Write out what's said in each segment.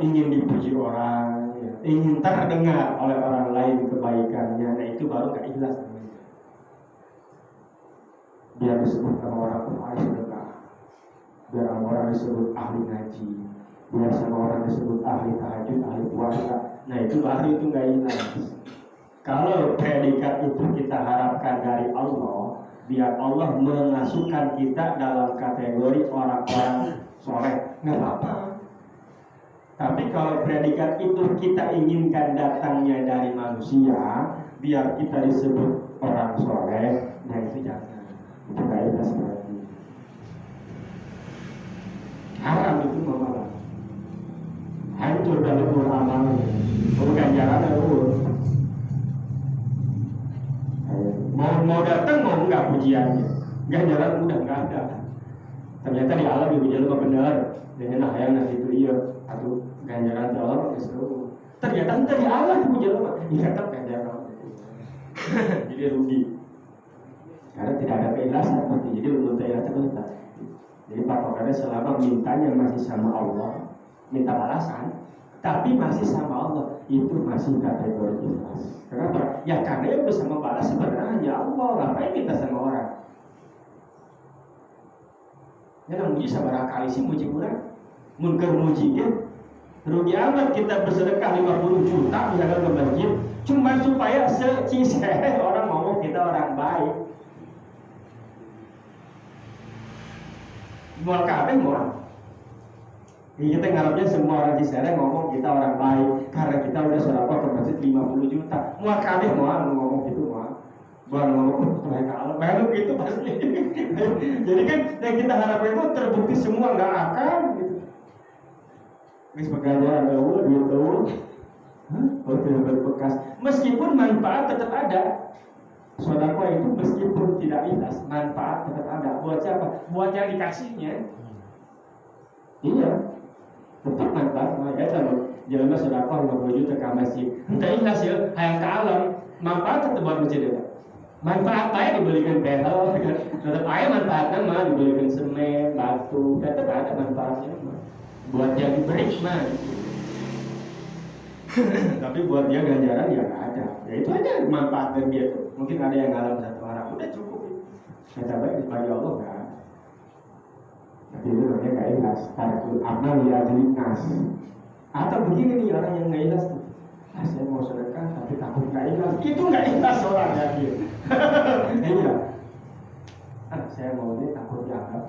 ingin dipuji orang, ya, ingin terdengar oleh orang lain kebaikannya, nah itu baru gak ikhlas. Biar disebut sama orang ahli sedekah, biar sama orang disebut ahli ngaji, biar sama orang disebut ahli tahajud, ahli puasa, nah itu baru itu gak ikhlas. Kalau predikat itu kita harapkan dari Allah, biar Allah memasukkan kita dalam kategori orang-orang soleh, nggak apa-apa. Tapi kalau predikat itu kita inginkan datangnya dari manusia, biar kita disebut orang soleh, nah itu jangan. Itu nggak ikhlas berarti. Haram itu malah. Hancur dan lebur amalnya. Bukan jalan lebur. Mau datang mau enggak pujiannya, ganjaran udah enggak ada. Ternyata di alam ibu jalur benar, dengan ayam nasi itu iya, atau ganjaran di alam itu seru. Ternyata di alam ibu jalur, iya tetap ganjaran. Jadi rugi, karena tidak ada keikhlasan seperti. Jadi untuk keikhlasan, jadi patokannya selama mintanya masih sama Allah, minta balasan, tapi masih sama Allah, itu masih kategori ikhlas. Kenapa? Ya karena yang bisa membalas sebenarnya hanya Allah. Ngapain kita sama orang? Ya yang muji sabar kali sih muji kurang, munker muji ya. Rugi amat kita bersedekah 50 juta misalkan ke masjid, cuma supaya seciseh orang ngomong kita orang baik. Mual kabeh mual. Kita ngarepnya semua orang Cisere ngomong kita orang baik karena kita udah sedekah ke masjid 50 juta. Mual kabeh mual ngomong gitu mual. Bukan ngomong mereka Allah baru gitu pasti. Jadi kan yang kita harapkan itu terbukti semua nggak akan gitu. Wis pegangan ada duit tahu. Oh tidak berbekas. Meskipun manfaat tetap ada. Sedekah itu meskipun tidak ikhlas, manfaat tetap ada. Buat siapa? Buat yang dikasihnya. Iya. Tetap manfaat, ya kalau jalan sedekah 50 juta ke masjid, entah ikhlas ya, hayang ke alam, manfaat tetap buat masjid ya. Manfaat aja dibelikan behel, tetap aja manfaatnya mah dibelikan semen, batu, tetap ada manfaatnya mah. Buat yang diberi mah. Tapi buat dia ganjaran ya nggak ada. Ya itu aja manfaat dari dia tuh. Mungkin ada yang ngalam satu orang, udah cukup. Kata baik bagi Allah nggak. Tapi itu namanya nggak ikhlas. Tarikul amal ya jadi nas. Atau begini nih orang yang nggak ikhlas tuh. Saya mau sedekah tapi takut nggak ikhlas. Itu nggak ikhlas orangnya dia. Iya. Saya mau ini takut dianggap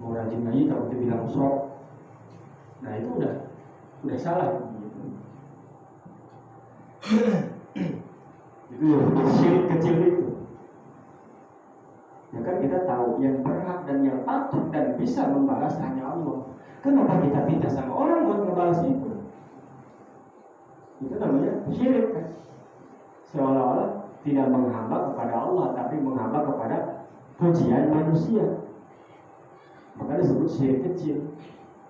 mau rajin lagi takut dibilang sok. Nah itu udah salah. Itu syirik kecil itu. Ya kan kita tahu yang berhak dan yang patut dan bisa membalas hanya Allah. Kenapa kita minta sama orang buat membalas itu? Itu namanya syirik kan? Seolah-olah tidak menghamba kepada Allah tapi menghamba kepada pujian manusia. Maka disebut syirik kecil.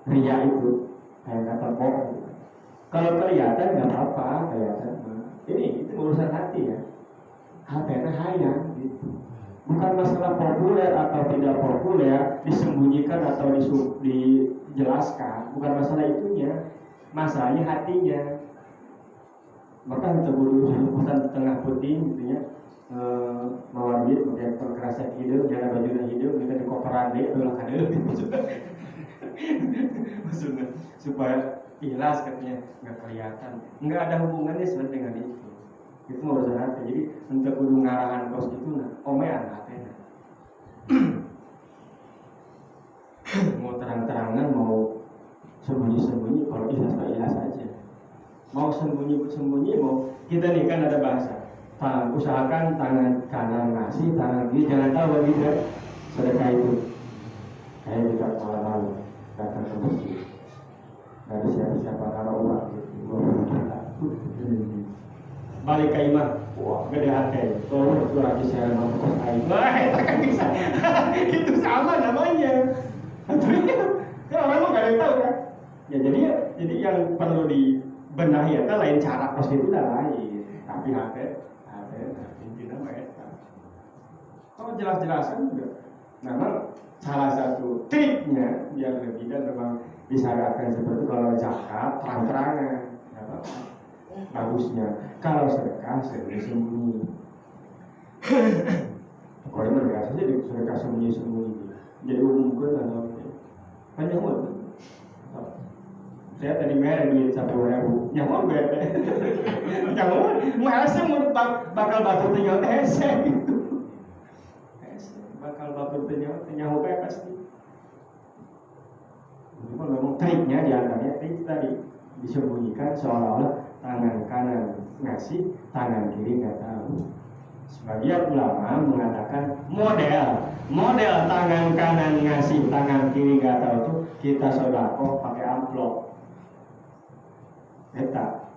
Ria itu kayak kata Bob gitu. Kalau kelihatan nggak apa-apa, kelihatan. Itu urusan hati ya. Hatinya hayang gitu. Bukan masalah populer atau tidak populer, disembunyikan atau dijelaskan. Bukan masalah itunya, masalahnya hatinya. Maka kita buru pesan tengah putih gitu ya. Mawabit, pakai perkerasa hidup, jangan baju hidup, kita di koperan deh, tulang kadel gitu. Maksudnya supaya ikhlas katanya nggak kelihatan, nggak ada hubungannya sebenarnya dengan itu mau urusan hati. Jadi untuk kudu ngarahan kos itu nah omean hatena. Mau terang-terangan mau sembunyi-sembunyi, kalau ikhlas nggak ikhlas aja. Mau sembunyi-sembunyi mau kita nih kan ada bahasa. Usahakan tangan kanan ngasih, tangan kiri jangan tahu lagi kan sedekah itu. Kayak kita malam-malam datang ke masjid. Gak ada siapa-siapa taruh uang gitu. Balik ke imam, wah gede hati. Oh, itu lagi saya mau ke air. Wah, itu kan bisa. Itu sama namanya. Kan orang lo gak ada yang tahu kan. Ya jadi yang perlu dibenahi itu lain cara pos itu udah lain. Tapi hati intinya mereka. Kalau jelas-jelasan juga. Memang salah satu triknya biar lebih dan memang disyariatkan seperti itu. Kalau zakat terang-terangan, ya, bagusnya. Kalau sedekah sembunyi-sembunyi. Kalau mereka saja sedekah sembunyi-sembunyi. Jadi umumkan atau hanya umum. Saya tadi merek beli 10.000, nyawa bete, nyawa, masa bakal batu tinggal hese gitu, bakal batu tinggal nyawa kayak pasti. Cuma memang triknya diantaranya trik tadi disembunyikan seolah-olah tangan kanan ngasih, tangan kiri nggak tahu. Sebagian ulama mengatakan model tangan kanan ngasih, tangan kiri nggak tahu tuh kita sodako pakai amplop. Eta,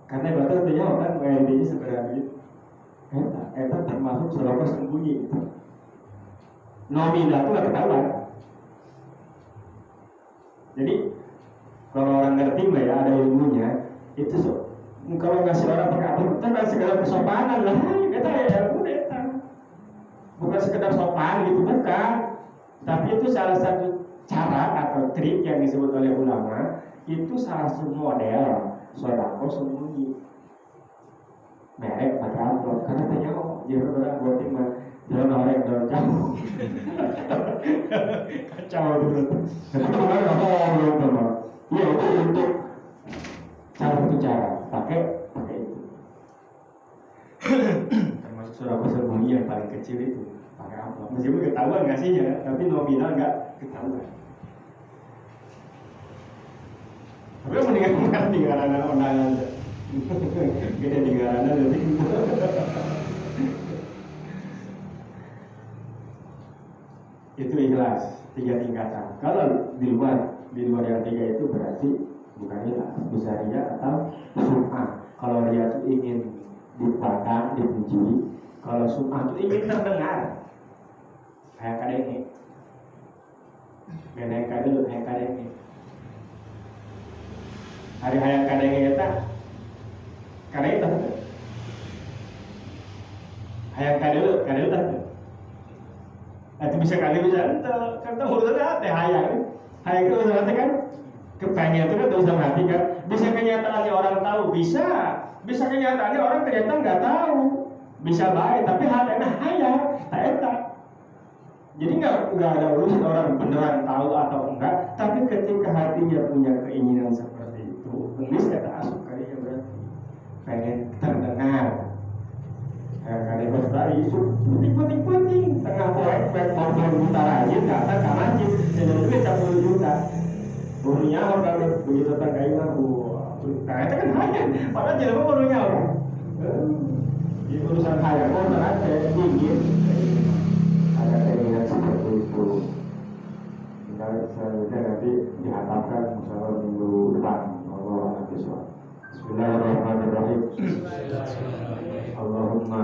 karena batu artinya kan WND-nya sebenarnya eta termasuk sodako sembunyi. Nominal itu nggak ketahuan. Jadi kalau orang ngerti mbak ya ada ilmunya itu kalau ngasih orang pakai apa itu kan sekedar kesopanan lah. Eta ya eta bukan sekedar sopan gitu bukan, tapi itu salah satu cara atau trik yang disebut oleh ulama. Itu salah satu model sodako sembunyi. Merek pakai amplop karena tanya jangan orang buat timah jangan orang dalam jauh kacau gitu. Tapi kemarin belum ya itu untuk cara pakai itu. Termasuk sodako sembunyi yang paling kecil itu pakai amplop. Meskipun ketahuan ngasihnya, tapi nominal nggak ketahuan. Tapi mendingan mengerti karena undangan aja. Gede di karena jadi. Itu ikhlas 3 tingkatan. Kalau di luar yang 3 itu berarti bukan ikhlas, bisa ria atau sum'ah. Kalau ria itu ingin dipandang, dipuji. Kalau sum'ah itu ingin terdengar. Kayak kadenge. Kayak kadenge. Hari hayang kadenge eta kadenge tah hayang kadenge tah itu bisa kali bisa ente kan tahu urusan teh hayang itu urusan kan kepengen itu kan urusan hati kan bisa kenyataannya orang tahu bisa kenyataannya orang ternyata nggak tahu bisa baik tapi hatena hayang tak eta. Jadi nggak ada urusan orang beneran tahu atau enggak, tapi ketika hatinya punya keinginan seperti itu, gelis kata asup kali ya berarti pengen terdengar. Kali bos tadi isu penting tengah proyek 40 juta rajin kata kamajin dan duit 10 juta. Burunya orang begitu tangkai mah nah itu kan hanya padahal jelema burunya orang. Di urusan hayang orang ada dingin. Ada keinginan seperti itu. Selanjutnya nanti dihantarkan musyawarah minggu depan. Allah Bismillahirrahmanirrahim. Allahumma